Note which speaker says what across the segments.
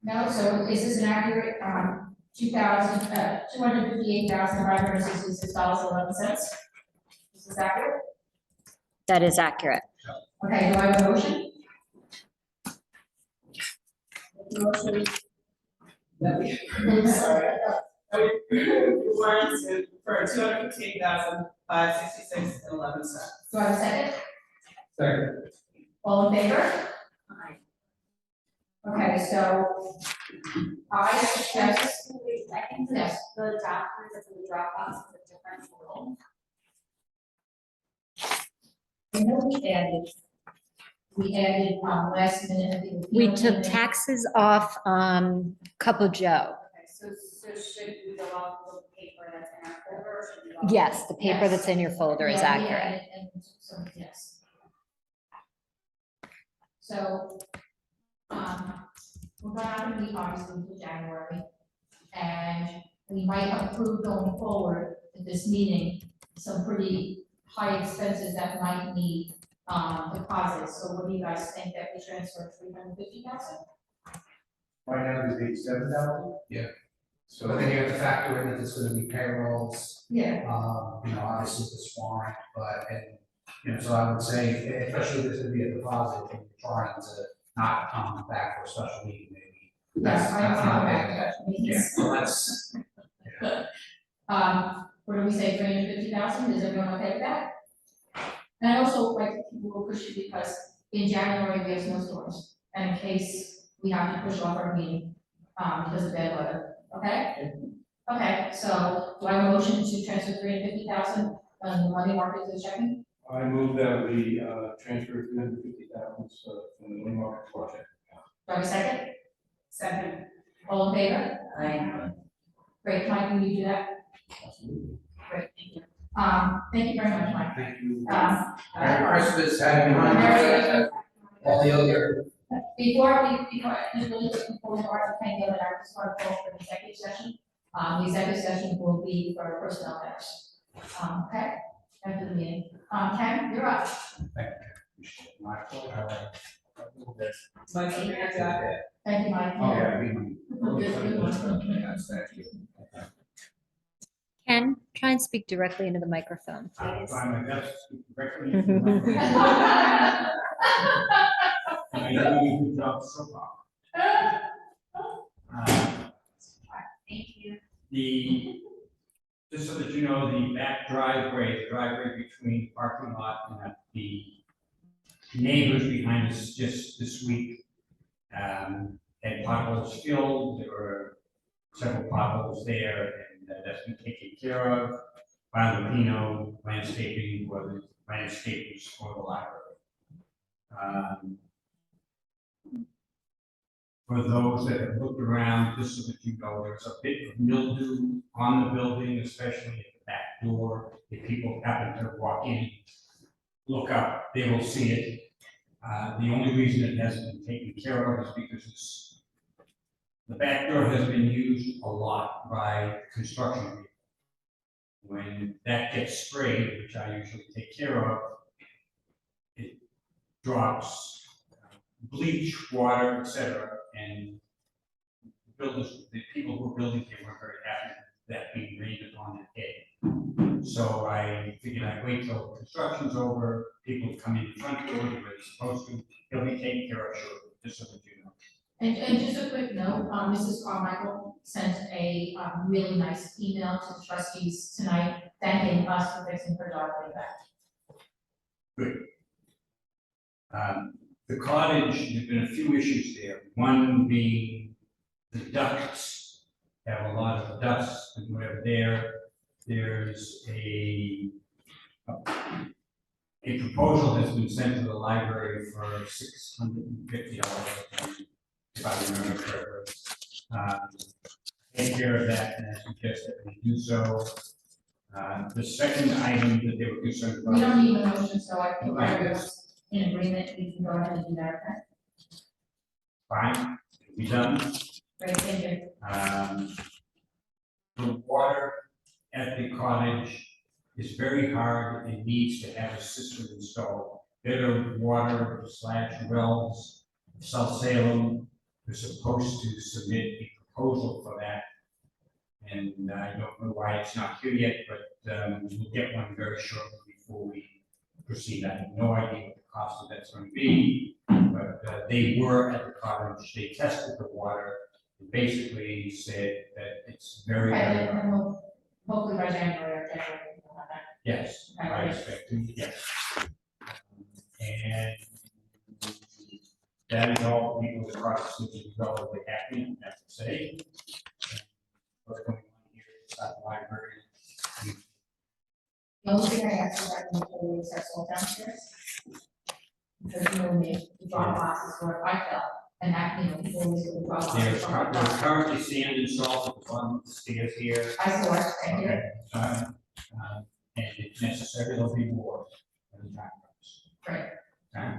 Speaker 1: No, so is this an accurate, $258,566.11? Is this accurate?
Speaker 2: That is accurate.
Speaker 1: Okay, do I have a motion? Motion. Sorry.
Speaker 3: Warrants for $258,566.11.
Speaker 1: Do I have a second?
Speaker 4: Second.
Speaker 1: All in favor? Okay, so I suggest,
Speaker 5: I think
Speaker 1: yes,
Speaker 5: the documents that's in the Dropbox is a different total.
Speaker 1: I know we added, last minute, I think.
Speaker 2: We took taxes off, Couple Joe.
Speaker 5: Okay, so should we go off the paper that's in our folder, or should we go off?
Speaker 2: Yes, the paper that's in your folder is
Speaker 1: Yeah, we
Speaker 2: accurate.
Speaker 1: added, and so, yes. So, we're not gonna meet obviously until January, and we might approve going forward at this meeting, some pretty high expenses that might need, deposits. So what do you guys think that we transfer $350,000?
Speaker 4: Right now, there's 87,000?
Speaker 6: Yeah.
Speaker 4: So
Speaker 6: But then you have to factor in that there's gonna be payrolls,
Speaker 1: Yeah.
Speaker 6: obviously this warrant, but, and, so I would say, especially if there's gonna be a deposit, and you're trying to not come back for a special meeting, maybe.
Speaker 1: Yes, I
Speaker 6: That's
Speaker 1: want to
Speaker 6: not
Speaker 1: go back
Speaker 6: bad.
Speaker 1: to that
Speaker 6: Yeah,
Speaker 1: meeting.
Speaker 6: so that's,
Speaker 1: What do we say, 350,000, is everyone okay with that? And I also like people will push it because in January we have snowstorms, and in case we have to push off our meeting, because of bad weather, okay? Okay, so do I have a motion to transfer 350,000 on the money market to the checking?
Speaker 4: I move that we transfer 350,000 from the money market project.
Speaker 1: Do I have a second?
Speaker 5: Second.
Speaker 1: All in favor?
Speaker 5: Aye.
Speaker 1: Great, Mike, can you do that?
Speaker 4: Absolutely.
Speaker 1: Great, thank you. Thank you very much, Mike.
Speaker 4: Thank you.
Speaker 6: Merry Christmas, happy
Speaker 1: Merry
Speaker 6: holidays, all the other.
Speaker 1: Before you really looking forward to our thing, I just want to call for the executive session. The executive session will be for personnel matters. Okay, after the meeting. Ken, you're up.
Speaker 6: My pleasure.
Speaker 3: Mike's in your jacket.
Speaker 1: Thank you, Mike.
Speaker 6: Oh, yeah, we-
Speaker 1: Good one.
Speaker 6: Yes, thank you.
Speaker 2: Ken, try and speak directly into the microphone,
Speaker 4: I'll
Speaker 2: please.
Speaker 4: try my best to speak directly into the microphone. And I know you can drop so far.
Speaker 5: Thank you.
Speaker 4: Just so that you know, the back driveway, the driveway between the parking lot and the neighbors behind us just this week, had potholes filled, there were several potholes there, and that's been taken care of by Lupino Landscaping, or the landscapers for the library. For those that have looked around, just so that you know, there's a bit of mildew on the building, especially at the back door. If people happen to walk in, look up, they will see it. The only reason it hasn't been taken care of is because the back door has been used a lot by construction people. When that gets sprayed, which I usually take care of, it drops bleach, water, etc. And builders, the people who are building here weren't very happy with that being rained on that day. So I figured I'd wait till construction's over, people come in the front door, the way they're supposed to, they'll be taken care of shortly, just so that you know.
Speaker 1: And just a quick note, Mrs. Carmichael sent a really nice email to the trustees tonight, thanking us for fixing her driveway back.
Speaker 4: The cottage, there've been a few issues there. One being the ducts have a lot of dust and whatever there. There's a proposal has been sent to the library for $650, if I remember correctly. Take care of that, and I suggest that we do so. The second item that they were concerned about.
Speaker 1: We don't need a motion, so I think everyone's in agreement, we can go ahead and do that, okay?
Speaker 4: Fine, be done.
Speaker 1: Great, thank you.
Speaker 4: The water at the cottage is very hard and needs to have a system installed. Better Water / Wells, South Salem We're supposed to submit a proposal for that. And I don't know why it's not here yet, but we'll get one very shortly before we proceed. I have no idea what the cost of that's going to be, but they were at the cottage, they tested the water, and basically said that it's very,
Speaker 1: By then, and we'll, hopefully by January, we'll have that.
Speaker 4: yes, I expect to, yes. And that is all people across the city relatively happy, I have to say. What's going on here at the library?
Speaker 1: The only thing I asked about the employees are sold downstairs. Because you know, we drop boxes for I fell, and that, you know, people always go drop
Speaker 4: There's
Speaker 1: boxes.
Speaker 4: currently sand and salt at the bottom of the stairs here.
Speaker 1: I saw it, thank you.
Speaker 4: Okay, and if necessary, there'll be more when the time comes.
Speaker 1: Great.
Speaker 4: Okay?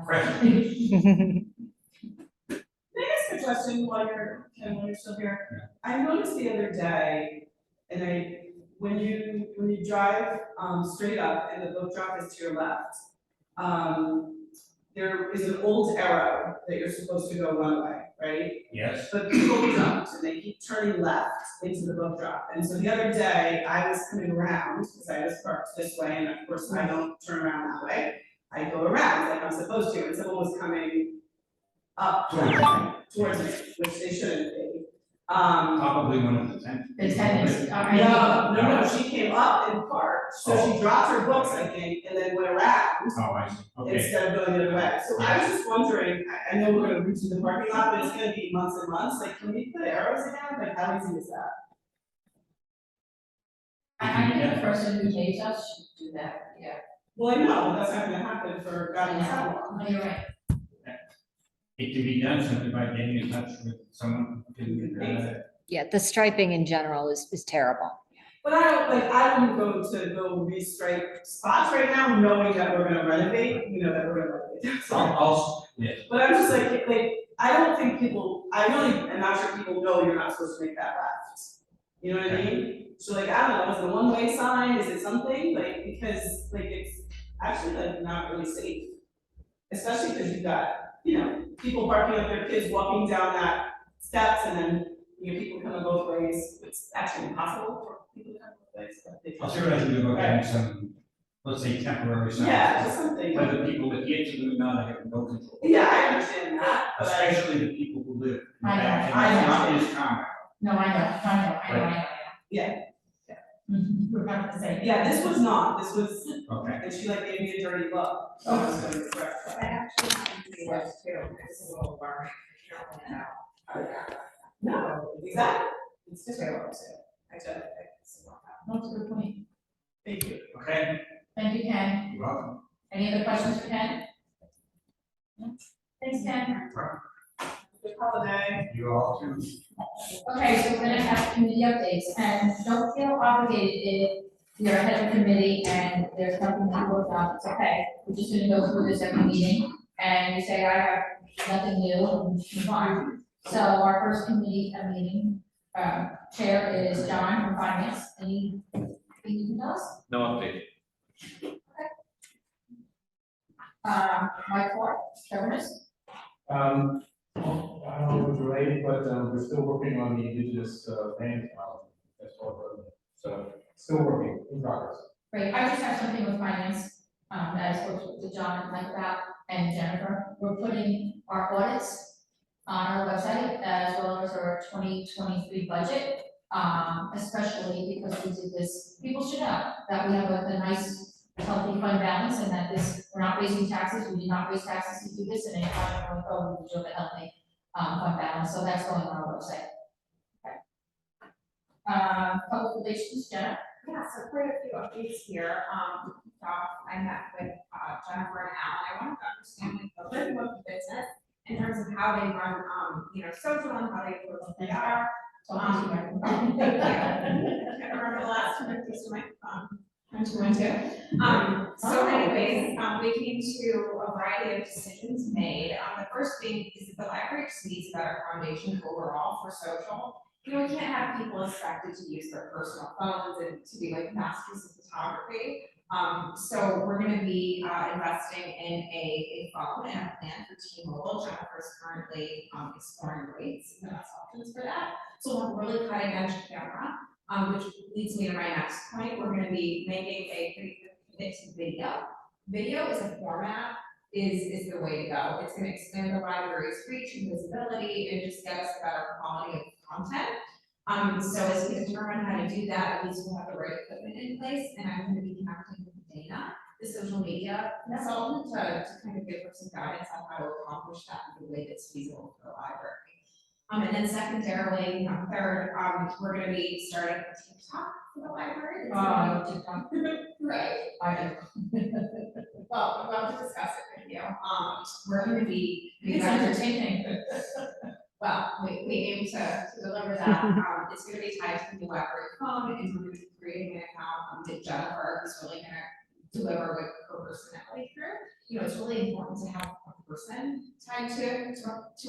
Speaker 3: Can I ask a question while you're still here? I noticed the other day, and when you drive, straight up and the boat drop is to your left, there is an old arrow that you're supposed to go one way, right?
Speaker 4: Yes,
Speaker 3: But people don't, and they keep turning left into the boat drop. And so the other day, I was coming around, because I was parked this way, and of course, I don't turn around that way. I go around like I'm supposed to, and someone was coming up towards me, which they shouldn't be.
Speaker 4: probably one of the 10.
Speaker 1: The tenants,
Speaker 3: No, she came up and parked, so she dropped her books, I think, and then went around
Speaker 4: Oh, I see, okay.
Speaker 3: instead of going the other way. So I was just wondering, I know we're gonna reach the parking lot, but it's gonna be months and months, like, can we put arrows again, like, how easy is that?
Speaker 1: I think the person who pays us should do that, yeah.
Speaker 3: Well, I know, but that's not gonna happen for God knows how long.
Speaker 1: No, you're right.
Speaker 4: It can be done simply by getting in touch with someone who can,
Speaker 2: Yeah, the striping in general is terrible.
Speaker 3: But I wouldn't go restripe spots right now, knowing that we're gonna renovate, you know, that we're gonna renovate. So-
Speaker 4: also, yes,
Speaker 3: But I'm just like, I don't think people, I really am not sure people know you're not supposed to make that left. You know what I mean? So like, I don't know, is it a one-way sign, is it something, like, because, like, it's actually like not really safe. Especially because you've got, you know, people parking up their kids, walking down that steps, and then, you know, people coming both ways. It's actually impossible for people to come both ways, but they.
Speaker 4: I'll see what I can do about getting some, let's say, temporary signs.
Speaker 3: Yeah, just something.
Speaker 4: Whether people adhere to them or not, I have no control.
Speaker 3: Yeah, I understand that, but
Speaker 4: Especially the people who live. in
Speaker 1: I know,
Speaker 4: that,
Speaker 3: I
Speaker 4: and it's not
Speaker 3: know.
Speaker 4: his comment.
Speaker 1: No, I know.
Speaker 3: Yeah.
Speaker 1: We're about to say.
Speaker 3: yeah, this was not, this was,
Speaker 4: Okay,
Speaker 3: and she like gave me a dirty look. So I was gonna correct that.
Speaker 5: I actually have to do this too, it's a little worry, you don't want to know. how to get that.
Speaker 3: No, exactly. It's just.
Speaker 5: Too, I just, it's not that.
Speaker 1: That's a good point.
Speaker 3: Thank you.
Speaker 4: okay,
Speaker 1: Thank you, Ken.
Speaker 4: you're welcome.
Speaker 1: Any other questions for Ken? No? Thanks, Ken.
Speaker 3: Good holiday.
Speaker 4: You all too.
Speaker 1: Okay, so we're gonna have committee updates, and don't feel obligated if you're ahead of committee and there's something that you worked on, it's okay. We're just gonna go through this every meeting, and you say, I have nothing new, and move on. So our first committee, meeting, chair is John from Finance, anything you can tell us?
Speaker 7: No update.
Speaker 1: Mike Ford, governance,
Speaker 8: Well, I don't know if it's related, but we're still working on the indigenous land, that's all, so still working in progress.
Speaker 1: great, I just have something with finance, that I spoke to John and Mike about, and Jennifer, we're putting our audits on our website as well as our 2023 budget, especially because we did this, people should know that we have a nice healthy fund balance and that this, we're not raising taxes, we did not raise taxes to do this, and if I don't go, we do have a healthy, fund balance, so that's going on our website. Okay. Public relations, Jenna?
Speaker 5: Yeah, so quite a few updates here. I met with Jennifer and Alan. I wanted to understand like a little bit about the business in terms of how they run, social and how they approach PR.
Speaker 1: Talking to
Speaker 5: Thank you. I can't remember the last time I used my phone. So anyways, we came to a variety of decisions made. The first thing is that the library just needs a better foundation overall for social. You know, we can't have people expected to use their personal phones and to be like masters of photography. So we're gonna be, investing in a phone and a plan for T-Mobile. Jennifer's currently, exploring rates and best options for that. So we're really cutting edge camera, which leads me to my next point. We're gonna be making a pretty good pivot to video. Video is a format, is the way to go. It's gonna expand the library's reach and visibility and just get us a better quality of content. So as we determine how to do that, at least we'll have the right equipment in place, and I'm gonna be connecting with Dana, the social media consultant, to kind of give her some guidance on how to accomplish that in a way that's feasible for the library. And then secondarily, third, we're gonna be starting a TikTok for the library. It's gonna be-
Speaker 1: TikTok,
Speaker 5: Right.
Speaker 1: I
Speaker 5: Well, I'd love to discuss it with you. We're gonna be.
Speaker 1: it's entertaining.
Speaker 5: Well, we aim to deliver that. It's gonna be tied to the library phone, and we're gonna be creating an account, that Jennifer is really gonna deliver with her personality through. You know, it's really important to have a person tied to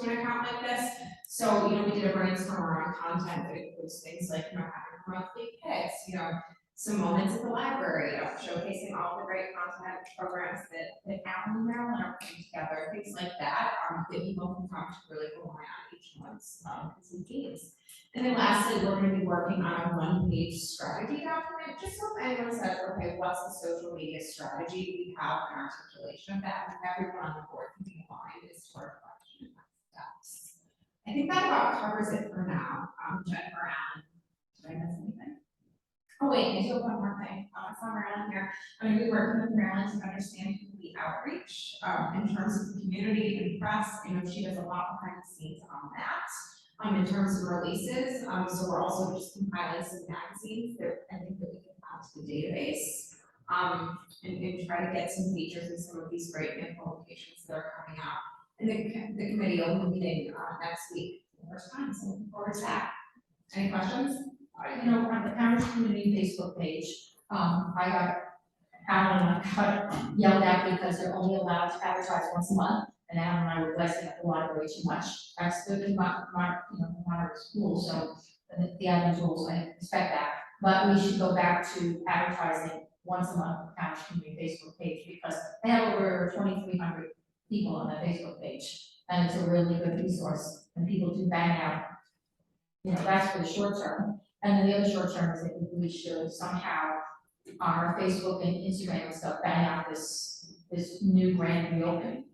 Speaker 5: an account like this. So, you know, we did a brainstorm around content that includes things like, you know, having monthly picks, you know, some moments at the library, showcasing all the great content programs that Alan and Marilyn are putting together, things like that, that people can come to really rely on each month's, themes. And then lastly, we're gonna be working on a one-page strategy document, just so if anyone says, okay, what's the social media strategy? We have an articulation of that, and everyone on the board can be aligned as to our direction and next steps. I think that about covers it for now. Jennifer, Alan, did I miss anything? Oh, wait, I do have one more thing. I saw Marilyn here. I'm gonna be working with Marilyn to understand the outreach, in terms of the community and press. I know she does a lot behind the scenes on that. In terms of releases, so we're also just compiling some magazines that I think that we can add to the database. And try to get some features in some of these great new publications that are coming out. And the committee will be meeting, next week, for the first time, so looking forward to that. Any questions?
Speaker 1: You know, on the Parish Community Facebook page, I got, Alan and I got yelled at because they're only allowed to advertise once a month. And Alan and I were blessing at the library too much. That's the, you know, moderate school, so the admin rules, I respect that. But we should go back to advertising once a month on the Parish Community Facebook page, because they have over 2,300 people on that Facebook page. And it's a really good resource, and people do bang out. You know, that's for the short term. And then the other short term is that we should somehow, on our Facebook and Instagram and stuff, bang out this new grand reopening.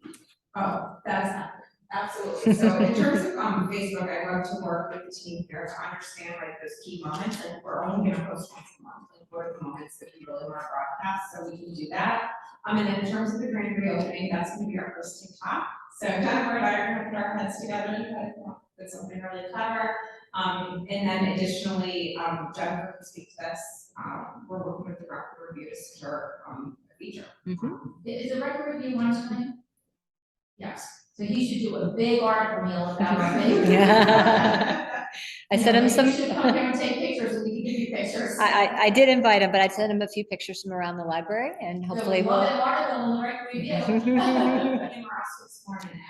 Speaker 5: Oh, that's absolutely. So in terms of Facebook, I love to work with the team here to understand like those key moments, and we're only gonna post once a month, like what are the moments that we really wanna broadcast, so we can do that. And then in terms of the grand reopening, that's gonna be our first TikTok. So Jennifer and I are gonna put our heads together and try to come up with something really clever. And then additionally, Jennifer can speak to this, we're working with the record review to secure a feature.
Speaker 1: Is the record review one time? Yes, so you should do a big article, Neil, about our big.
Speaker 2: Yeah. I sent him some,
Speaker 1: You should come here and take pictures, and we can give you pictures.
Speaker 2: I did invite him, but I sent him a few pictures from around the library and hopefully
Speaker 1: Well,
Speaker 2: we'll.
Speaker 1: an article in the record review.
Speaker 5: And we're also exploring an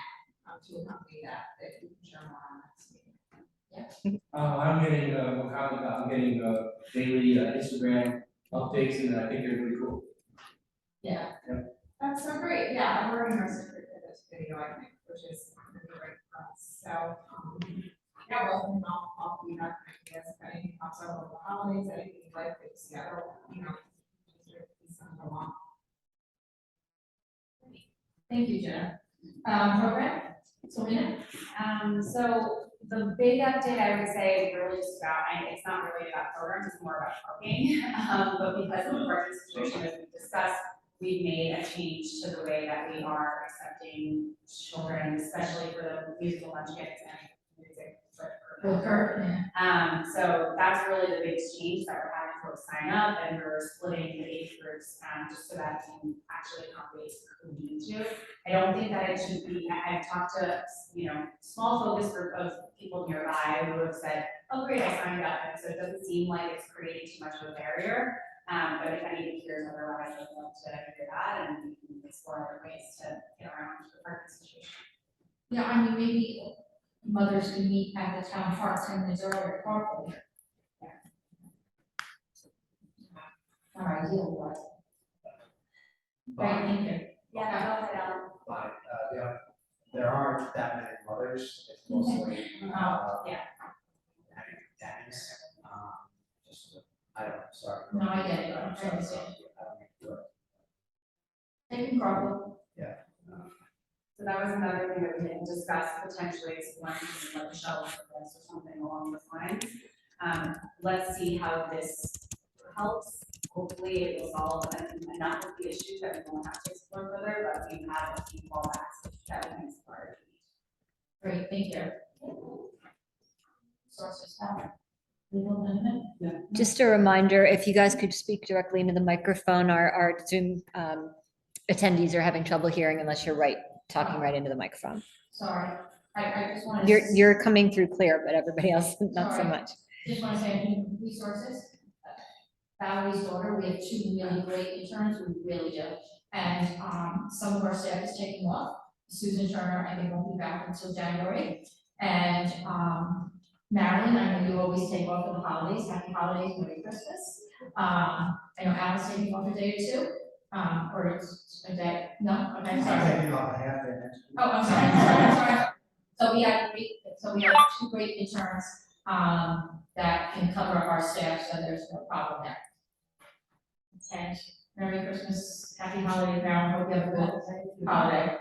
Speaker 5: app to accompany that we can share more on next meeting.
Speaker 8: I'm getting, I'm getting, daily Instagram updates, and I think they're really cool.
Speaker 1: Yeah,
Speaker 5: That's so great, yeah, I'm working on secret for this video, I think, which is really great for us, so, yeah, well, I'll be back, I guess, if anything pops up over the holidays, anything you'd like to see, you know, just send it along.
Speaker 1: thank you, Jenna. Program, Selena?
Speaker 7: So the big update I would say really just about, it's not really about programs, it's more about parking. But because of the parking situation as we discussed, we've made a change to the way that we are accepting children, especially for the musical lunch kits and music. So that's really the biggest change, that we're having folks sign up and we're splitting the age groups, just so that we can actually accommodate who need to. I don't think that it should be, I've talked to, you know, small focus group of people nearby who have said, oh great, I signed up, and so it doesn't seem like it's creating too much of a barrier. But if anybody hears otherwise, I'd love to hear that, and we can explore other ways to get around the parking situation.
Speaker 1: Yeah, I mean, maybe mothers can meet at the town park 10 minutes earlier, carpool. Not ideal, but. Great, thank you.
Speaker 5: Yeah, go ahead, Ellen.
Speaker 6: But, there aren't that many mothers, it's mostly,
Speaker 5: yeah.
Speaker 6: daddies, just, I don't know, sorry.
Speaker 1: No, I get it, I understand.
Speaker 6: I don't know.
Speaker 1: Thank you, Carl.
Speaker 7: So that was another thing that we didn't discuss, potentially exploring something like a shuttle service or something along those lines. Let's see how this helps. Hopefully it will solve enough of the issues that we won't have to explore further, but we have a few fallbacks that we can explore.
Speaker 1: Great, thank you. Sources, legal amendment?
Speaker 2: Just a reminder, if you guys could speak directly into the microphone, our Zoom attendees are having trouble hearing unless you're talking right into the microphone.
Speaker 1: Sorry, I just wanted.
Speaker 2: You're coming through clear, but everybody else, not so
Speaker 1: Sorry.
Speaker 2: much.
Speaker 1: Just want to say, human resources, Valerie's daughter, we have 2 really great interns, we really do. And, some of our staff is taking off. Susan Turner, I think, won't be back until January. And, Marilyn, I know you always take off for the holidays, happy holidays, Merry Christmas. I know Alice taking off a day or 2, or it's a day, no, okay, sorry. Oh, I'm sorry. So we have 2 great interns, that can cover our staff, so there's no problem there. And Merry Christmas, Happy Holidays, Marilyn, hope you have a good holiday.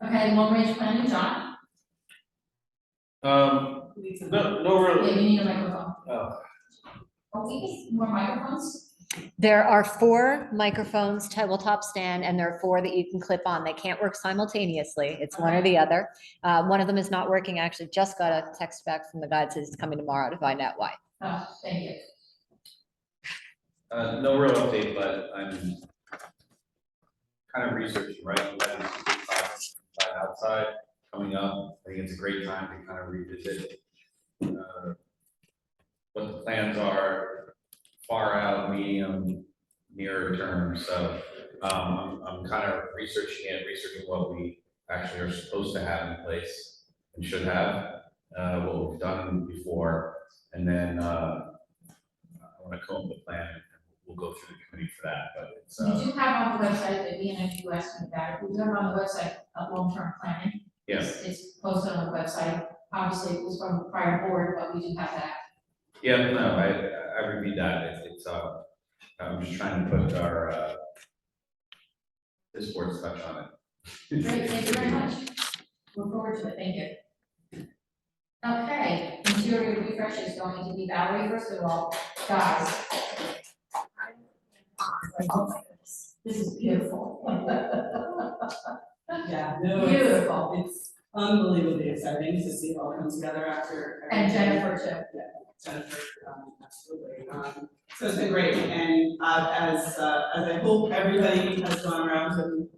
Speaker 1: Okay, Long Range Planning, John?
Speaker 3: No
Speaker 1: Yeah, you need a microphone.
Speaker 3: Oh.
Speaker 1: Oh, we need more microphones?
Speaker 2: There are 4 microphones, tabletop stand, and there are 4 that you can clip on. They can't work simultaneously. It's one or the other. One of them is not working. I actually just got a text back from the guy that says it's coming tomorrow to find out why.
Speaker 1: Oh, thank you.
Speaker 9: No real update, but I'm kind of researching, right? We have these projects outside coming up. I think it's a great time to kind of revisit what the plans are, far out, medium, nearer term. So I'm kind of researching what we actually are supposed to have in place and should have, what we've done before, and then I want to come up with a plan. We'll go through the committee for that, but it's,
Speaker 1: We do have on the website, the BNF US and that, we do have on the website, long-term planning.
Speaker 9: yeah,
Speaker 1: It's posted on the website, obviously it was from the prior board, but we do have that.
Speaker 9: yeah, no, I reviewed that, it's, I'm just trying to put our, this board's touch on it.
Speaker 1: Great, thank you very much. Look forward to it, thank you. Okay, interior refresh is going to be Valerie, first of all, guys. Oh my goodness, this is beautiful.
Speaker 3: Yeah, no,
Speaker 1: Beautiful.
Speaker 3: it's unbelievably exciting to see it all come together after.
Speaker 1: And
Speaker 3: everything.
Speaker 1: Jennifer too.
Speaker 3: Jennifer, absolutely. So it's been great, and as I hope everybody has gone around and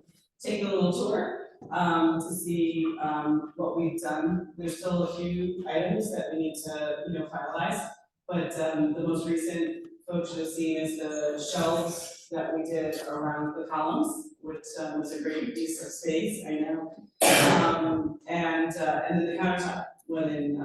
Speaker 3: taken a little tour, to see, what we've done. There's still a few items that we need to, finalize, but, the most recent folks should have seen is the shelves that we did around the columns, which, was a great piece of space, I know. And then the countertop went in,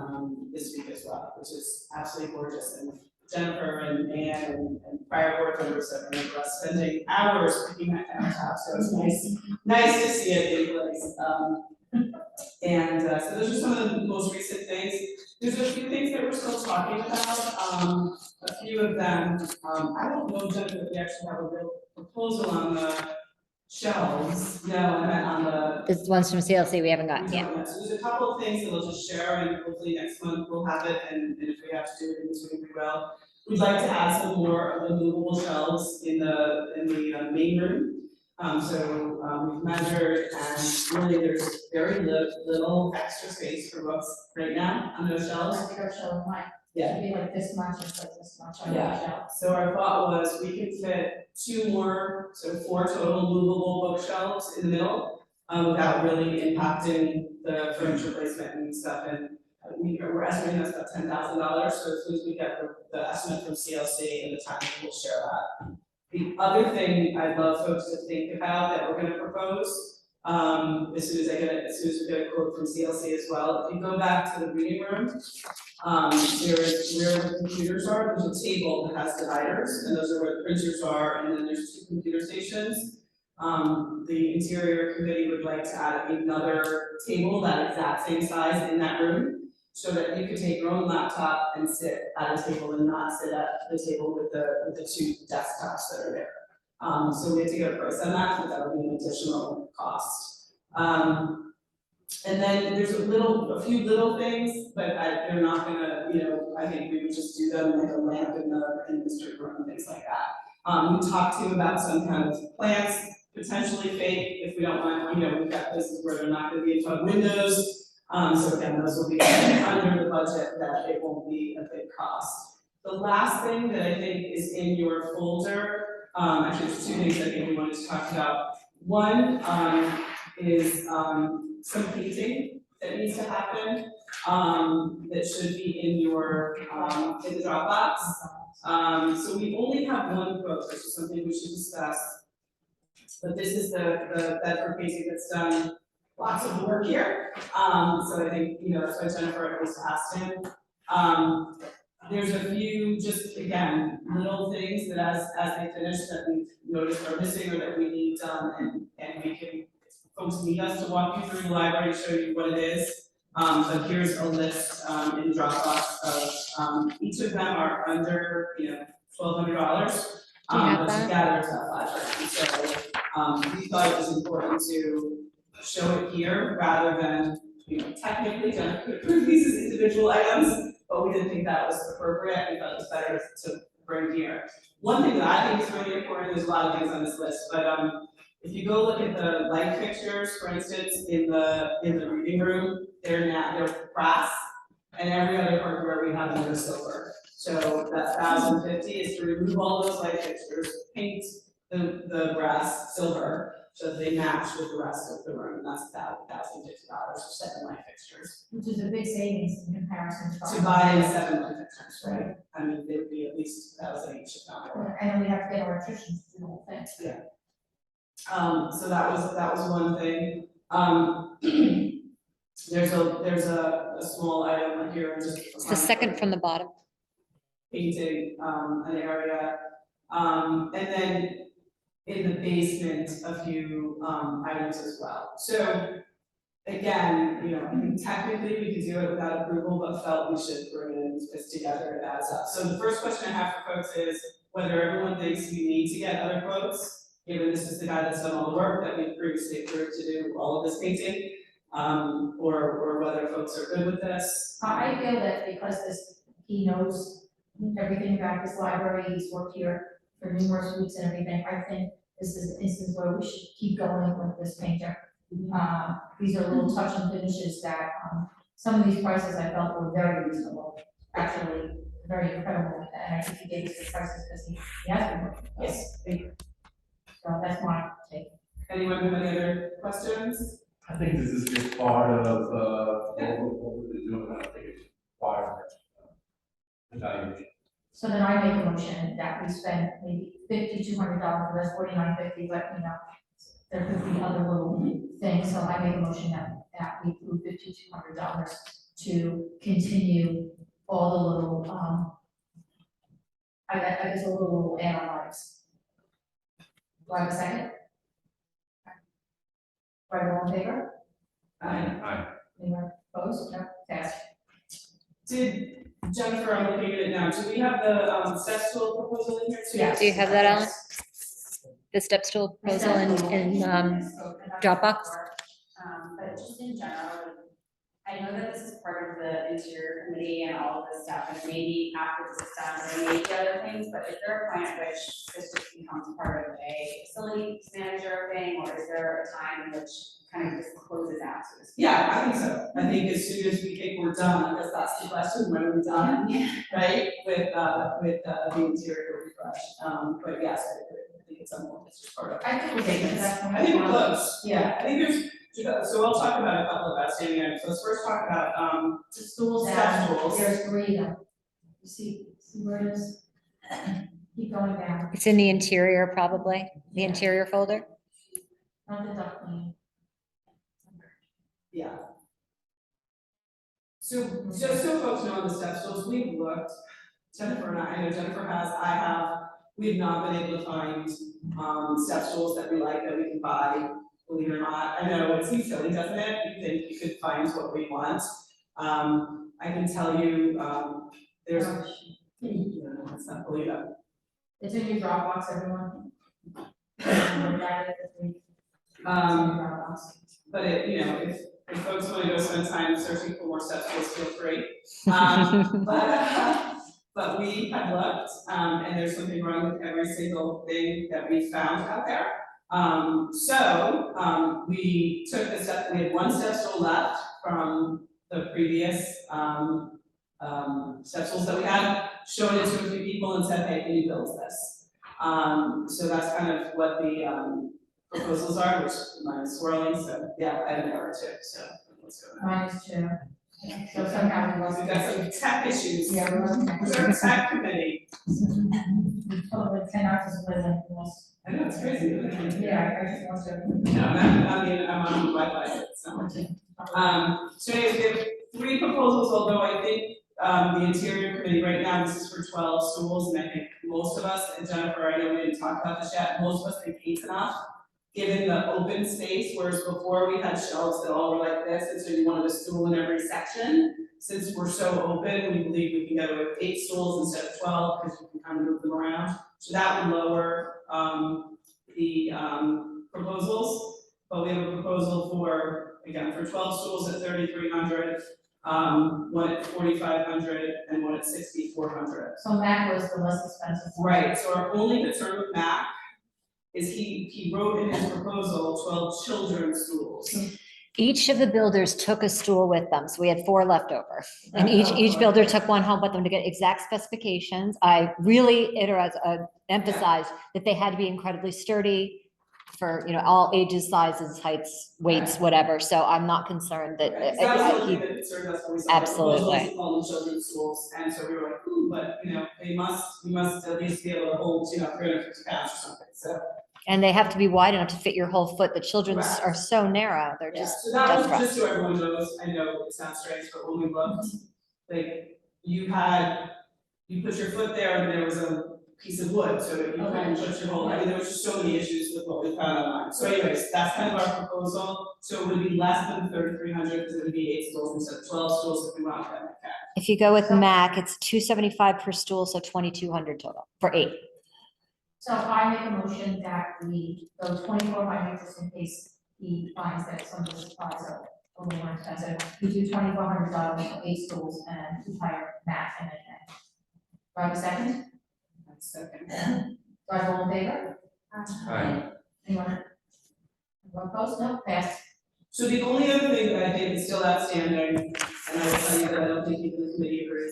Speaker 3: this week as well, which is absolutely gorgeous, and Jennifer and Ann and prior board members have remember us spending hours picking that countertop, so it's nice to see it in place. So those are some of the most recent things. There's a few things that we're still talking about, a few of them, I don't know, Jennifer, if we actually have a real proposal on the shelves. No, I meant on the
Speaker 2: This one's from CLC we haven't gotten
Speaker 3: we
Speaker 2: yet.
Speaker 3: don't yet. So there's a couple of things that we'll just share, and hopefully next month we'll have it, and if we have to do it in between, we will. We'd like to add some more of the movable shelves in the main room. We've measured, and really there's very little extra space for books right now on those
Speaker 1: I
Speaker 3: shelves.
Speaker 1: think our show might,
Speaker 3: Yeah.
Speaker 1: should be like this much, it's like this much on
Speaker 3: Yeah.
Speaker 1: the shelf.
Speaker 3: So our thought was we could fit 2 more, so 4 total movable bookshelves in the middle, without really impacting the furniture placement and stuff, and we're estimating that's about $10,000, so as soon as we get the estimate from CLC and the time, we'll share that. The other thing I'd love folks to think about that we're gonna propose, as soon as we get a quote from CLC as well. If you go back to the reading room, there is where the computers are, there's a table that has dividers, and those are where the printers are, and then there's 2 computer stations. The interior committee would like to add another table that exact same size in that room, so that you could take your own laptop and sit at a table and not sit at the table with the 2 desktops that are there. So we have to get a price on that, but that would be an additional cost. And then there's a few little things, but they're not gonna, I think we would just do them like a lamp in the street room, things like that. We talked to you about some kind of plants, potentially fake, if we don't want, we've got places where they're not gonna be in front of windows. So again, those will be under the budget, that it won't be a big cost. The last thing that I think is in your folder, actually, there's 2 things I think we wanted to talk about. One, is, some painting that needs to happen, that should be in your, in the Dropbox. So we only have 1 quote, which is something we should discuss. But this is the Bedford painting that's done lots of work here. So I think, that's why Jennifer at least asked him. There's a few, just again, little things that as they finish that we've noticed are missing or that we need done, and we can, folks need us to walk you through the library to show you what it is. But here's a list in Dropbox of, each of them are under, $1,200.
Speaker 2: Do you have
Speaker 3: but
Speaker 2: that?
Speaker 3: together it's about $5,000. So we thought it was important to show it here rather than, technically Jennifer could approve these as individual items, but we didn't think that was appropriate. We thought it was better to bring here. One thing that I think is really important, there's a lot of things on this list, but if you go look at the light fixtures, for instance, in the reading room, they're brass, and every other hardware we have them is silver. So that $1,050 is to remove all those light fixtures, paint the brass silver, so that they match with the rest of the room, and that's about $1,050 for 7 light fixtures.
Speaker 1: Which is a big savings in comparison to.
Speaker 3: To buy in 7 light fixtures, right? I mean, they would be at least 1,000 each, if not more.
Speaker 1: And then we have to get electricians to do the whole thing.
Speaker 3: So that was one thing. There's a small item here, just.
Speaker 2: It's the second from the bottom.
Speaker 3: Painting, an area, and then in the basement, a few, items as well. So, again, I think technically we could do it without approval, but felt we should bring this together, it adds up. So the first question I have for folks is whether everyone thinks we need to get other quotes, given this is the guy that's done all the work that we previously approved to do all of this painting, or whether folks are good with this.
Speaker 1: I feel that because he knows everything about this library, he's worked here for numerous weeks and everything, I think this is an instance where we should keep going with this painter. These are little touch and finishes that, some of these prices I felt were very reasonable, actually, very incredible, and I think he gave us the prices because he has been working with us. So that's my take.
Speaker 3: Anyone have any other questions?
Speaker 8: I think this is just part of, what we're doing, I think it's required, evaluation.
Speaker 1: So then I make a motion that we spend maybe $5,200, that's $49.50, but there could be other little things, so I make a motion that we approve $5,200 to continue all the little, I guess a little add-on items. Do I have a second? Right, all in favor?
Speaker 9: Aye.
Speaker 1: Anyone opposed? No, passed.
Speaker 3: Did, Jennifer, I'm looking at it now, do we have the, step stool proposal in here too?
Speaker 1: Yes.
Speaker 2: Do you have that, Alan? The step stool proposal in Dropbox?
Speaker 7: But just in general, I know that this is part of the interior committee and all of this stuff, and maybe after this is done, there may be other things, but is there a point at which this just becomes part of a facilities manager thing, or is there a time in which kind of just closes out, so to speak?
Speaker 3: Yeah, I think so. I think as soon as we think we're done, because that's the question, when are we done, right? With the interior refresh. But yes, I agree. I think it's it's just part of.
Speaker 1: I think we'll take it to that point.
Speaker 3: I think we're close. Yeah, I think so I'll talk about a couple of outstanding items. Let's first talk about,
Speaker 1: The stools
Speaker 3: Step
Speaker 1: down,
Speaker 3: stools.
Speaker 1: there's 3 of them. You see where it is? Keep going down,
Speaker 2: It's in the interior, probably, the interior folder.
Speaker 1: not the duct cleaning.
Speaker 3: Yeah. So, just so folks know on the step stools, we've looked, Jennifer and I know Jennifer has, I have, we've not been able to find, step stools that we like, that we can buy, believe it or not. I know it seems silly, doesn't it? You think you could find what we want. I can tell you, there's, let's not believe it.
Speaker 1: It's in your Dropbox, everyone. It's in Dropbox.
Speaker 3: But it, if folks wanna go spend time searching for more step stools, feel free. But we have looked, and there's something wrong with every single thing that we found out there. We took the step, we had one step stool left from the previous, step stools that we had, showed it to a few people and said, hey, can you build this? So that's kind of what the, proposals are, which mine is swirling, so yeah, I have an error too, so let's go.
Speaker 1: Mine is two. So somehow we lost.
Speaker 3: We've got some tech issues.
Speaker 1: Yeah, we lost.
Speaker 3: Who's our tech committee?
Speaker 1: Oh, the 10 hours is with it, lost.
Speaker 3: I know, it's crazy, isn't it?
Speaker 1: Yeah, I just lost it.
Speaker 3: No, I'm on Wi-Fi, it's not working. So anyways, we have 3 proposals, although I think, the interior committee right now, this is for 12 stools, and I think most of us, and Jennifer, I know we didn't talk about this yet, most of us think 8's enough. Given the open space, whereas before we had shelves that all were like this, and so you wanted a stool in every section. Since we're so open, we believe we can go with 8 stools instead of 12, because you can kind of move them around. So that would lower, the, proposals, but we have a proposal for, again, for 12 stools at 3,300, one at 4,500, and one at 6,400.
Speaker 1: So Mac was the less expensive one.
Speaker 3: Right, so our only concern with Mac is he wrote in his proposal 12 children's stools.
Speaker 2: Each of the builders took a stool with them, so we had 4 left over. And each builder took one home with them to get exact specifications. I really emphasized that they had to be incredibly sturdy for, all ages, sizes, heights, weights, whatever. So I'm not concerned that.
Speaker 3: Right, so that was the thing that concerned us when we saw the
Speaker 2: Absolutely.
Speaker 3: proposals, to call them children's schools, and so we were like, ooh, but, we must at least be able to hold, 350 pounds or something, so.
Speaker 2: And they have to be wide enough to fit your whole foot. The children's
Speaker 3: Correct.
Speaker 2: are so narrow, they're
Speaker 3: Yeah,
Speaker 2: just
Speaker 3: so that
Speaker 2: death
Speaker 3: was,
Speaker 2: traps.
Speaker 3: just so everyone knows, I know it sounds strange, but when we looked, like, you put your foot there and there was a piece of wood, so that you couldn't put your whole, there was just so many issues with what we found online. So anyways, that's kind of our proposal, so it would be less than 3,300, because it would be 8 stools instead of 12 stools if we want that like that.
Speaker 2: If you go with Mac, it's $275 per stool, so $2,200 total for 8.
Speaker 1: So I make a motion that we go 2,400 just in case he finds that some of the supplies are a little more expensive. We do $2,400 for 8 stools and we hire Matt and then. Do I have a second?
Speaker 3: Second.
Speaker 1: Do I have all in favor?
Speaker 9: Aye.
Speaker 1: Anyone opposed? No, passed.
Speaker 3: So the only other thing that I think is still outstanding, and I will tell you that I don't think even the committee agrees,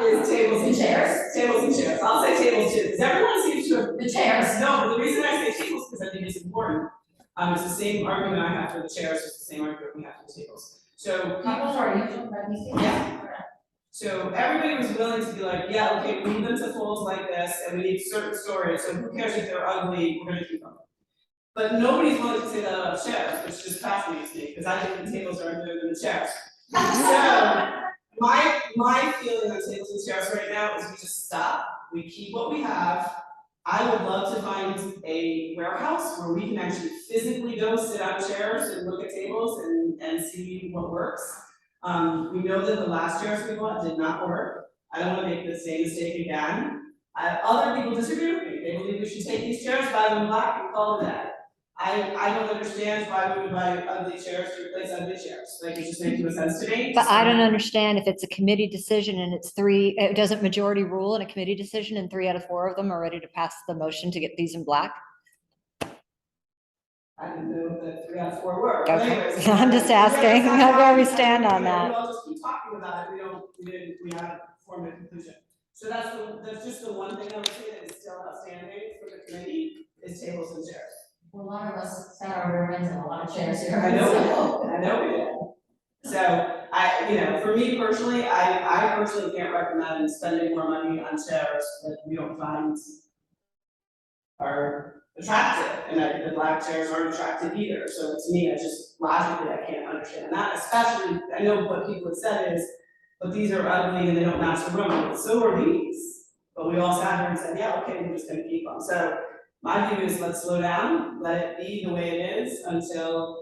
Speaker 3: is tables and chairs. Tables and chairs. I'll say tables too, because everyone seems to have.
Speaker 1: The chairs.
Speaker 3: No, but the reason I say tables, because I think it's important. It's the same argument I have for the chairs, it's the same argument we have for the tables. So
Speaker 1: People are usually about these things.
Speaker 3: Yeah. So everybody was willing to be like, yeah, okay, we need them to fold like this, and we need certain storage, so who cares if they're ugly, we're gonna keep them. But nobody's willing to say that about chairs, which just fascinates me, because I think the tables are better than the chairs. So, my feeling on tables and chairs right now is we just stop, we keep what we have. I would love to find a warehouse where we can actually physically go sit on chairs and look at tables and see what works. We know that the last chairs we bought did not work. I don't wanna make the same mistake again. Other people disagree with me, they believe we should take these chairs, buy them black and call it that. I don't understand why we would buy ugly chairs to replace ugly chairs, like it just makes no sense to me.
Speaker 2: But I don't understand if it's a committee decision and it doesn't majority rule in a committee decision and 3 out of 4 of them are ready to pass the motion to get these in black.
Speaker 3: I didn't know that 3 out of 4 were, but
Speaker 2: Okay.
Speaker 3: anyways.
Speaker 2: I'm just asking where we stand on that.
Speaker 3: We all just keep talking about it, we haven't formed a conclusion. So that's just the one thing I would say that is still outstanding for the committee, is tables and chairs.
Speaker 1: Well, a lot of us sat our rear ends in a lot of chairs here.
Speaker 3: I know we did. So for me personally, I personally can't recommend spending more money on chairs that we don't find are attractive, and that the black chairs aren't attractive either, so to me, I just logically, I can't understand that, especially, I know what people have said is, but these are ugly and they don't match the room, and so are these. But we all sat here and said, yeah, okay, we're just gonna keep them, so my view is let's slow down, let it be the way it is until,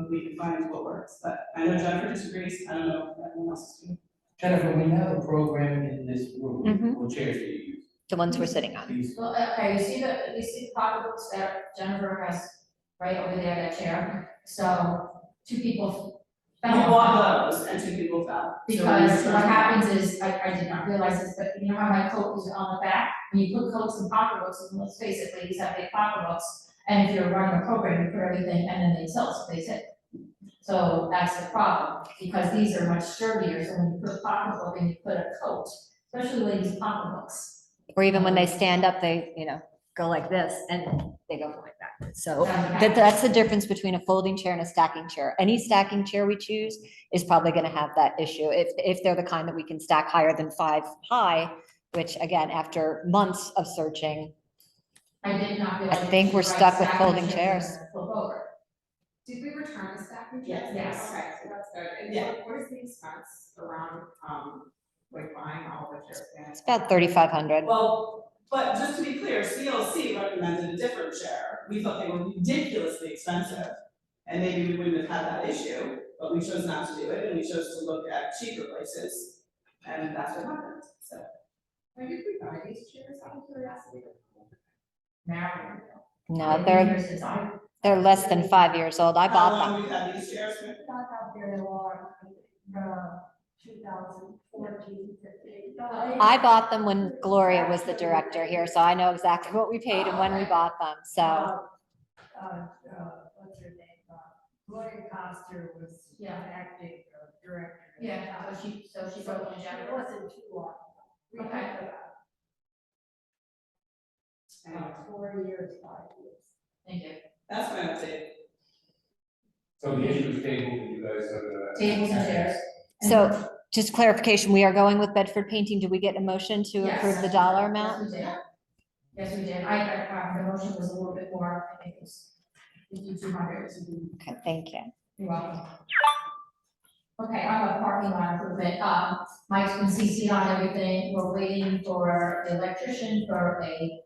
Speaker 3: we can find what works, but I know Jennifer disagrees, I don't know if everyone else is doing.
Speaker 8: Jennifer, when you have a program in this room,
Speaker 2: Mhm.
Speaker 8: what chairs do you use?
Speaker 2: The ones we're sitting on.
Speaker 8: These,
Speaker 1: Well, okay, you see the pocketbooks that Jennifer has right over there, that chair, so two people
Speaker 3: We
Speaker 1: fell on
Speaker 3: bought those and two people fell. So we
Speaker 1: Because what
Speaker 3: returned them.
Speaker 1: happens is, I did not realize this, but you know how my coat is on the back? When you put coats in pocketbooks, and let's face it, ladies have big pocketbooks, and if you're running a program, you put everything, and then they tilt, so they sit. So that's the problem, because these are much sturdier, so when you put a pocketbook and you put a coat, especially ladies' pocketbooks.
Speaker 2: Or even when they stand up, they, go like this and they go like that. So
Speaker 1: Okay.
Speaker 2: that's the difference between a folding chair and a stacking chair. Any stacking chair we choose is probably gonna have that issue. If they're the kind that we can stack higher than 5 high, which again, after months of searching,
Speaker 1: I did not realize.
Speaker 2: I think
Speaker 1: that
Speaker 2: we're
Speaker 1: you write
Speaker 2: stuck with
Speaker 1: stacking
Speaker 2: folding
Speaker 1: chairs
Speaker 2: chairs.
Speaker 1: and Flip over.
Speaker 5: Did we return the stacking
Speaker 3: Yes.
Speaker 5: chairs?
Speaker 1: Yes.
Speaker 5: Okay, so that's good. And
Speaker 3: Yeah.
Speaker 5: what is the expense around, like buying all the chairs?
Speaker 2: it's about 3,500.
Speaker 3: Well, but just to be clear, CLC recommended a different chair. We thought they were ridiculously expensive. And maybe we wouldn't have had that issue, but we chose not to do it and we chose to look at cheaper places. And that's what happened, so.
Speaker 5: When did we buy these chairs out of curiosity?
Speaker 1: Now.
Speaker 2: No,
Speaker 1: Years since I
Speaker 2: they're less than 5 years old. I
Speaker 3: How
Speaker 2: bought
Speaker 3: long
Speaker 2: them.
Speaker 3: we've had these chairs for?
Speaker 10: Not out there in our, 2014, 15.
Speaker 2: I bought them when Gloria was the director here, so I know exactly what we paid and when we bought them, so.
Speaker 10: What's her name? Gloria Coster was
Speaker 1: Yeah.
Speaker 10: acting director. at the
Speaker 1: Yeah,
Speaker 10: time.
Speaker 1: so she
Speaker 10: So
Speaker 1: wrote in
Speaker 10: it
Speaker 1: general.
Speaker 10: wasn't too long. We
Speaker 1: Okay.
Speaker 10: had about 4 years, 5 years.
Speaker 1: Thank you.
Speaker 3: That's my update.
Speaker 8: so the issue is table that you guys are.
Speaker 1: Tables and chairs.
Speaker 2: So just clarification, we are going with Bedford Painting. Do we get a motion to approve the dollar amount?
Speaker 1: Yes, we did. Yes, we did. The motion was a little bit more, I think it was 5,200.
Speaker 2: Okay, thank you.
Speaker 1: You're welcome. Okay, on the parking lot improvement, Mike's been CC'd on everything. We're waiting for the electrician for a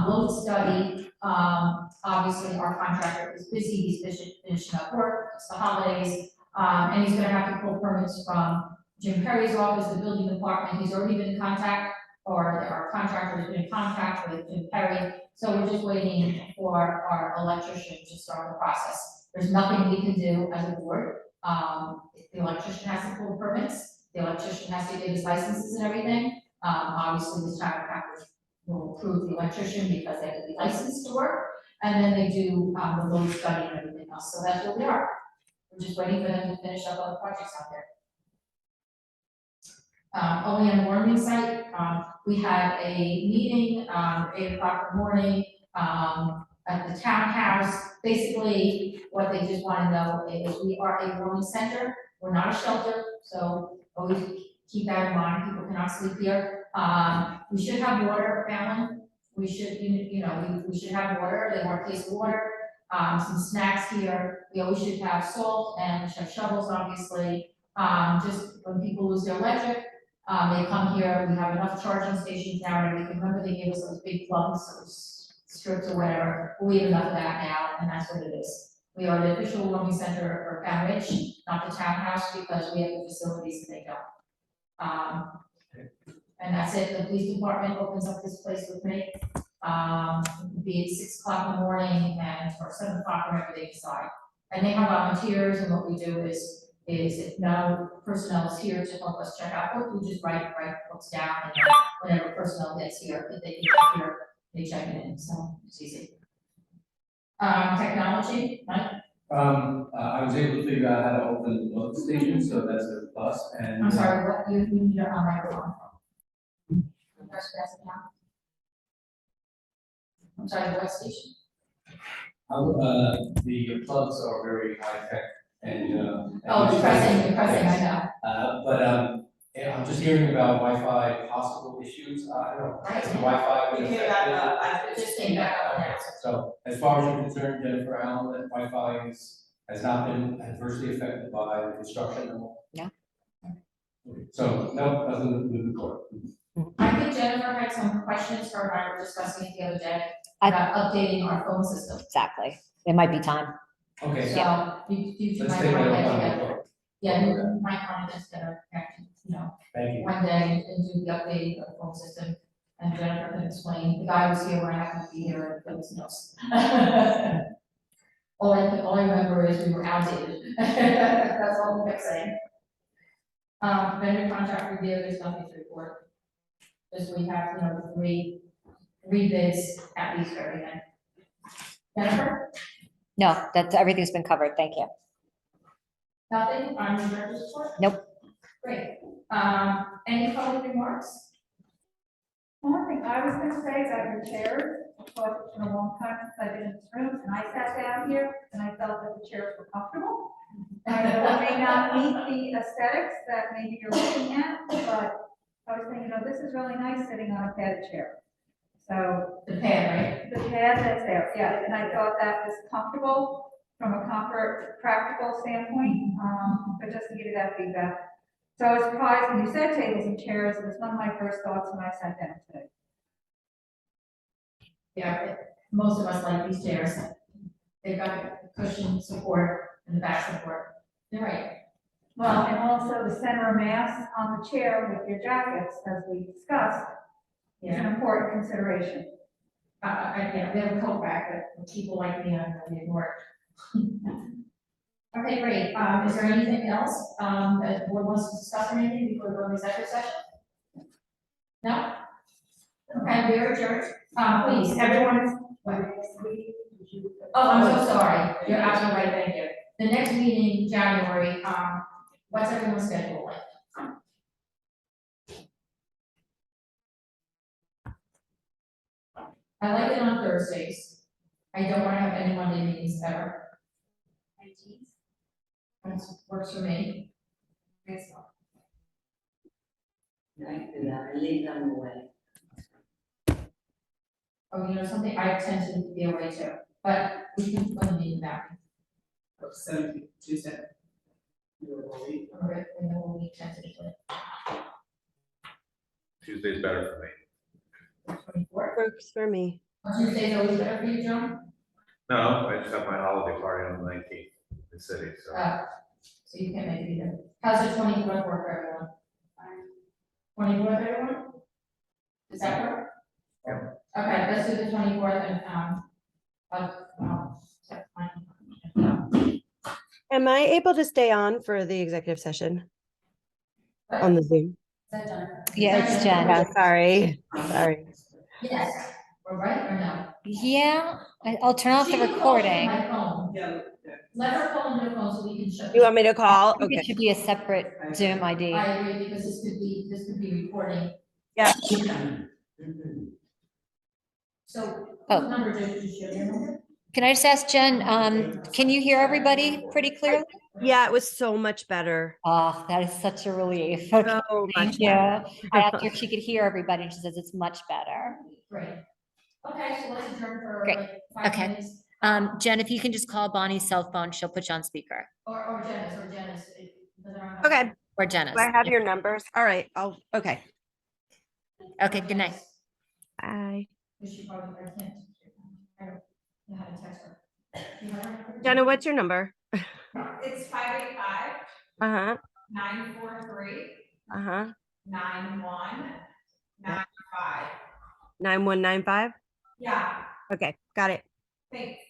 Speaker 1: load study. Obviously, our contractor is busy, he's finishing up work, it's the holidays. And he's gonna have to pull permits from Jim Perry's office, the building department. He's already been in contact, or our contractor has been in contact with Jim Perry. So we're just waiting for our electrician to start the process. There's nothing we can do as a board. The electrician has to pull permits, the electrician has to get his licenses and everything. Obviously, this time package will approve the electrician because they have to be licensed to work. And then they do, the load study and everything else, so that's where we are. We're just waiting for them to finish up other projects out there. Only on the warming site, we had a meeting, 8:00 in the morning, at the townhouse. Basically, what they just wanna know is we are a warming center, we're not a shelter, so always keep that in mind, people cannot sleep here. We should have water, Fallon, we should, we should have water, they want case of water, some snacks here, we always should have salt, and we should have shovels, obviously. Just when people lose their electric, they come here, we have enough charging stations now, and everything. Remember they gave us those big plugs, those strips or whatever, we have enough of that now, and that's what it is. We are the official warming center for Pound Ridge, not the townhouse, because we have the facilities and they don't. And that's it, the police department opens up this place with me, be it 6:00 in the morning or 7:00 whenever they decide. And they have volunteers, and what we do is if no personnel is here to help us check out books, we just write books down, and then whenever personnel gets here, if they can get here, they check it in, so it's easy. Technology, Mike?
Speaker 8: I was able to figure out how to open the load station, so that's a plus, and.
Speaker 1: I'm sorry, what, you need your microphone. Press it down. I'm sorry, what station?
Speaker 8: The plugs are very high tech and.
Speaker 1: Oh, you're pressing, I know.
Speaker 8: Yeah, I'm just hearing about Wi-Fi possible issues, I don't know,
Speaker 1: Right.
Speaker 8: has the Wi-Fi
Speaker 3: It
Speaker 8: been
Speaker 3: came back
Speaker 8: affected?
Speaker 3: up,
Speaker 1: It just came back up now.
Speaker 8: So as far as you're concerned, Jennifer Allen, that Wi-Fi has not been adversely affected by the construction at all?
Speaker 2: No.
Speaker 8: So, no, nothing to report.
Speaker 1: I think Jennifer had some questions, her and I were discussing it the other day,
Speaker 2: I-
Speaker 1: about updating our phone system.
Speaker 2: Exactly. It might be time.
Speaker 8: Okay,
Speaker 1: So you
Speaker 8: let's
Speaker 1: might
Speaker 8: take
Speaker 1: want
Speaker 8: that
Speaker 1: to
Speaker 8: up on
Speaker 1: get
Speaker 8: the
Speaker 1: together.
Speaker 8: report.
Speaker 1: Yeah, you might want to just get a,
Speaker 8: Thank you.
Speaker 1: one day and do the update of the phone system. And Jennifer can explain, the guy was here when I happened to be here, and it was nuts. All I remember is we were outdated. That's all we kept saying. Vendor contract review, there's nothing to report. Just we have, three bids at least for everything. Jennifer,
Speaker 2: No, that's, everything's been covered. Thank you.
Speaker 1: nothing on the director's report?
Speaker 2: Nope.
Speaker 1: Great. Any public remarks?
Speaker 10: One thing I was gonna say is that your chairs, because it's been a long time since I've been in this room, and I sat down here and I felt that the chairs were comfortable. I know it may not meet the aesthetics that maybe you're looking at, but I was thinking, this is really nice sitting on a padded chair. So
Speaker 1: The pad,
Speaker 10: the pad that's there, yeah, and I thought that was comfortable from a comfort, practical standpoint, but just to give you that feedback. So I was surprised when you said tables and chairs, it was one of my first thoughts when I sat down today.
Speaker 1: Yeah, most of us like these chairs. They've got cushion support and the back support. You're right.
Speaker 10: Well, and also the center of mass on the chair with your jackets, as we discussed, is an important consideration.
Speaker 1: Yeah, we have a coat rack, but people like me, I'm going to ignore it. Okay, great. Is there anything else, that the board wants to discuss or anything before we go into executive session? No? Okay, we are adjourned. Please, everyone. Oh, I'm so sorry. You're absolutely right, thank you. The next meeting, in January, what's everyone's schedule like? I like it on Thursdays. I don't want to have any Monday meetings ever. That works for me.
Speaker 10: I leave them away.
Speaker 1: Oh, something, I tend to be away too, but we can put a meeting back.
Speaker 3: 17th, Tuesday.
Speaker 1: Okay, and then we'll meet tentatively.
Speaker 9: Tuesday's better for me.
Speaker 1: 24th.
Speaker 11: Works for me.
Speaker 1: Tuesday's always better for you, John?
Speaker 9: No, I just have my holiday party on the 19th in the city, so.
Speaker 1: So you can't make it either. How's the 24th work for everyone? 24th, everyone? Does that work?
Speaker 9: Yep.
Speaker 1: Okay, let's do the 24th and, that's fine.
Speaker 11: Am I able to stay on for the executive session on the Zoom?
Speaker 1: Is that Jennifer?
Speaker 2: Yeah, it's Jen.
Speaker 11: Yeah, sorry.
Speaker 1: Yes, we're right or no?
Speaker 2: Yeah, I'll turn off
Speaker 1: She
Speaker 2: the
Speaker 1: can call me
Speaker 2: recording.
Speaker 1: on my phone.
Speaker 3: Yeah.
Speaker 1: Let her call into the phone so we can shut.
Speaker 11: You want me to call?
Speaker 2: I think it
Speaker 11: Okay.
Speaker 2: should be a separate Zoom ID.
Speaker 1: I agree, because this could be recording.
Speaker 11: Yeah.
Speaker 1: So,
Speaker 2: Oh.
Speaker 1: what number did you share your number?
Speaker 2: Can I just ask Jen, can you hear everybody pretty clearly?
Speaker 11: Yeah, it was so much better.
Speaker 2: Oh, that is such a relief. Okay,
Speaker 11: So much
Speaker 2: thank you.
Speaker 11: better.
Speaker 2: I asked her if she could hear everybody and she says it's much better.
Speaker 1: Great. Okay, so let's adjourn for
Speaker 2: Great.
Speaker 1: like 5
Speaker 2: Okay.
Speaker 1: minutes.
Speaker 2: Jen, if you can just call Bonnie's cell phone, she'll put you on speaker.
Speaker 1: Or Janice, doesn't matter.
Speaker 11: Okay.
Speaker 2: Or Janice.
Speaker 11: Do I have your numbers? All right. Okay.
Speaker 2: Okay, good night.
Speaker 11: Bye.
Speaker 1: Because she probably, I can't, I don't know how to text her. You have her number?
Speaker 11: Jenna, what's your number?
Speaker 5: It's 585
Speaker 11: Uh-huh.
Speaker 5: 943
Speaker 11: Uh-huh.
Speaker 5: 9195.
Speaker 11: 9195?
Speaker 5: Yeah,
Speaker 11: Okay, got it.
Speaker 5: thanks.